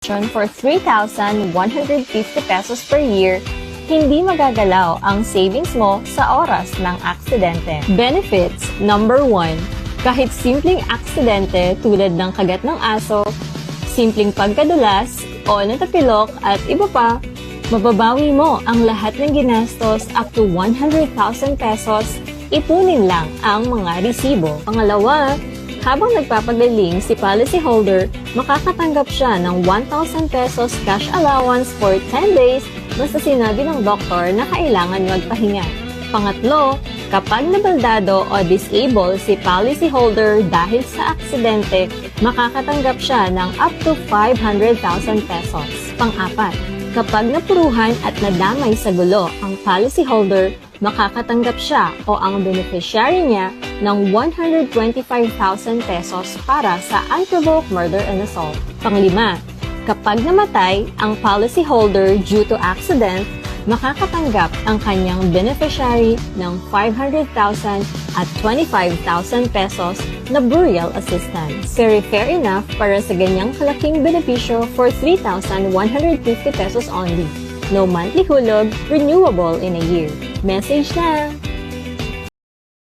for 3,150 pesos per year, hindi magagalaw ang savings mo sa oras ng aksidente. Benefits number 1. Kahit simpleng aksidente tulad ng kagat ng aso, simpleng pagkadulas o natapilok at iba pa, mababawi mo ang lahat ng ginastos up to 100,000 pesos, ipunin lang ang mga resibo. Pangalawa, habang nagpapagaling si policyholder, makakatanggap siya ng 1,000 pesos cash allowance for 10 days basta sinabi ng doktor na kailangan magpahinga. Pangatlo, kapag nabaldado o disable si policyholder dahil sa aksidente, makakatanggap siya ng up to 500,000 pesos. Pang-apat, kapag napuruhan at nadamay sa gulo ang policyholder, makakatanggap siya o ang beneficiary niya ng 125,000 pesos para sa unprovoked murder and assault. Panglima, kapag namatay ang policyholder due to accident, makakatanggap ang kanyang beneficiary ng 500,000 at 25,000 pesos na burial assistance. Very fair enough para sa ganyang kalaking benepisyo for 3,150 pesos only. No monthly hulog, renewable in a year. Message na!